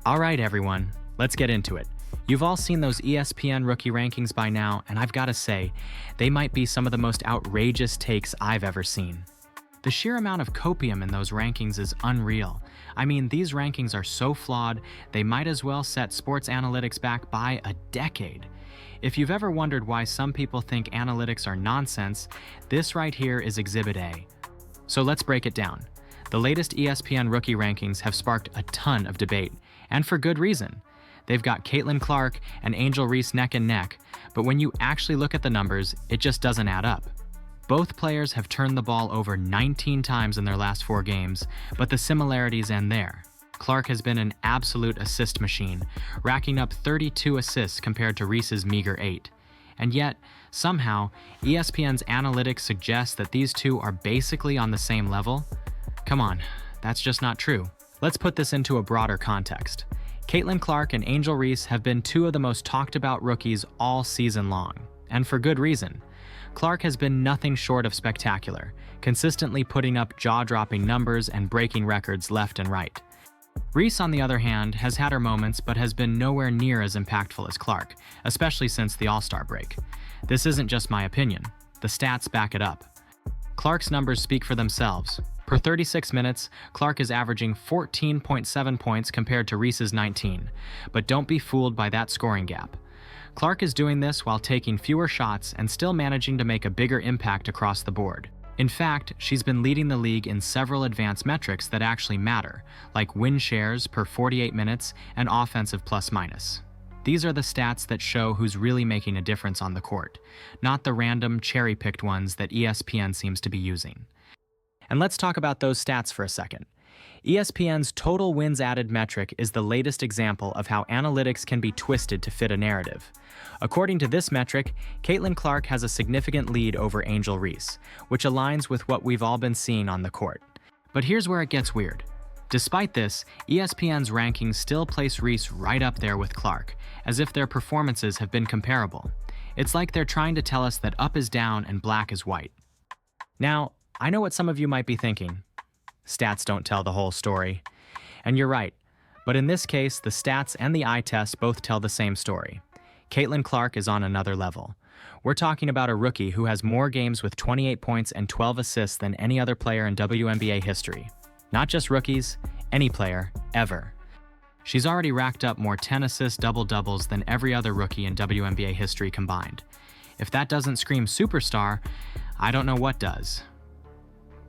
All right, everyone, let's get into it. You've all seen those ESPN rookie rankings by now, and I've got to say, they might be some of the most outrageous takes I've ever seen. The sheer amount of copium in those rankings is unreal. I mean, these rankings are so flawed, they might as well set sports analytics back by a decade. If you've ever wondered why some people think analytics are nonsense, this right here is Exhibit A. So let's break it down. The latest ESPN rookie rankings have sparked a ton of debate, and for good reason. They've got Caitlyn Clark and Angel Reese neck and neck, but when you actually look at the numbers, it just doesn't add up. Both players have turned the ball over 19 times in their last 4 games, but the similarities end there. Clark has been an absolute assist machine, racking up 32 assists compared to Reese's meager 8. And yet, somehow, ESPN's analytics suggest that these two are basically on the same level. Come on, that's just not true. Let's put this into a broader context. Caitlyn Clark and Angel Reese have been two of the most talked about rookies all season long, and for good reason. Clark has been nothing short of spectacular, consistently putting up jaw-dropping numbers and breaking records left and right. Reese, on the other hand, has had her moments but has been nowhere near as impactful as Clark, especially since the All-Star break. This isn't just my opinion. The stats back it up. Clark's numbers speak for themselves. Per 36 minutes, Clark is averaging 14.7 points compared to Reese's 19, but don't be fooled by that scoring gap. Clark is doing this while taking fewer shots and still managing to make a bigger impact across the board. In fact, she's been leading the league in several advanced metrics that actually matter, like win shares per 48 minutes and offensive plus-minus. These are the stats that show who's really making a difference on the court, not the random cherry-picked ones that ESPN seems to be using. And let's talk about those stats for a second. ESPN's total wins added metric is the latest example of how analytics can be twisted to fit a narrative. According to this metric, Caitlyn Clark has a significant lead over Angel Reese, which aligns with what we've all been seeing on the court. But here's where it gets weird. Despite this, ESPN's rankings still place Reese right up there with Clark, as if their performances have been comparable. It's like they're trying to tell us that up is down and black is white. Now, I know what some of you might be thinking. Stats don't tell the whole story. And you're right. But in this case, the stats and the eye test both tell the same story. Caitlyn Clark is on another level. We're talking about a rookie who has more games with 28 points and 12 assists than any other player in WNBA history. Not just rookies, any player, ever. She's already racked up more 10-assist double-doubles than every other rookie in WNBA history combined. If that doesn't scream superstar, I don't know what does.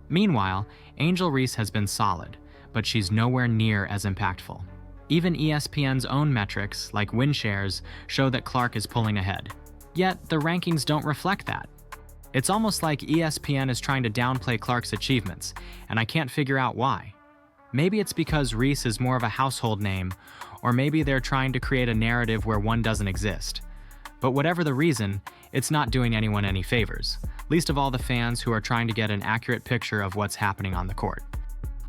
Meanwhile, Angel Reese has been solid, but she's nowhere near as impactful. Even ESPN's own metrics, like win shares, show that Clark is pulling ahead. Yet, the rankings don't reflect that. It's almost like ESPN is trying to downplay Clark's achievements, and I can't figure out why. Maybe it's because Reese is more of a household name, or maybe they're trying to create a narrative where one doesn't exist. But whatever the reason, it's not doing anyone any favors, least of all the fans who are trying to get an accurate picture of what's happening on the court.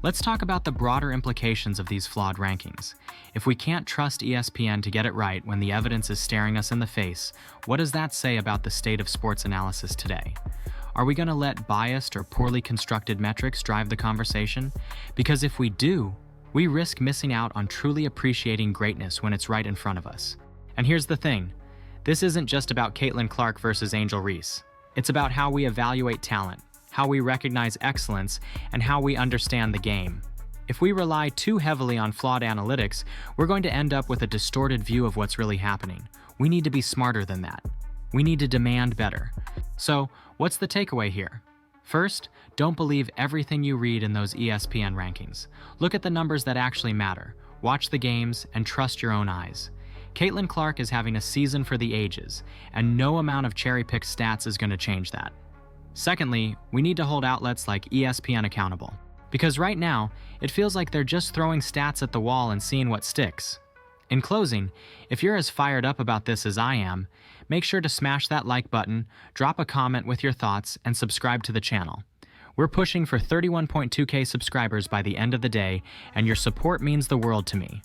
Let's talk about the broader implications of these flawed rankings. If we can't trust ESPN to get it right when the evidence is staring us in the face, what does that say about the state of sports analysis today? Are we going to let biased or poorly constructed metrics drive the conversation? Because if we do, we risk missing out on truly appreciating greatness when it's right in front of us. And here's the thing. This isn't just about Caitlyn Clark versus Angel Reese. It's about how we evaluate talent, how we recognize excellence, and how we understand the game. If we rely too heavily on flawed analytics, we're going to end up with a distorted view of what's really happening. We need to be smarter than that. We need to demand better. So, what's the takeaway here? First, don't believe everything you read in those ESPN rankings. Look at the numbers that actually matter. Watch the games and trust your own eyes. Caitlyn Clark is having a season for the ages, and no amount of cherry-picked stats is going to change that. Secondly, we need to hold outlets like ESPN accountable. Because right now, it feels like they're just throwing stats at the wall and seeing what sticks. In closing, if you're as fired up about this as I am, make sure to smash that like button, drop a comment with your thoughts, and subscribe to the channel. We're pushing for 31.2K subscribers by the end of the day, and your support means the world to me.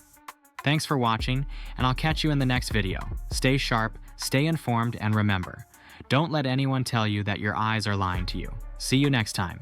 Thanks for watching, and I'll catch you in the next video. Stay sharp, stay informed, and remember, don't let anyone tell you that your eyes are lying to you. See you next time.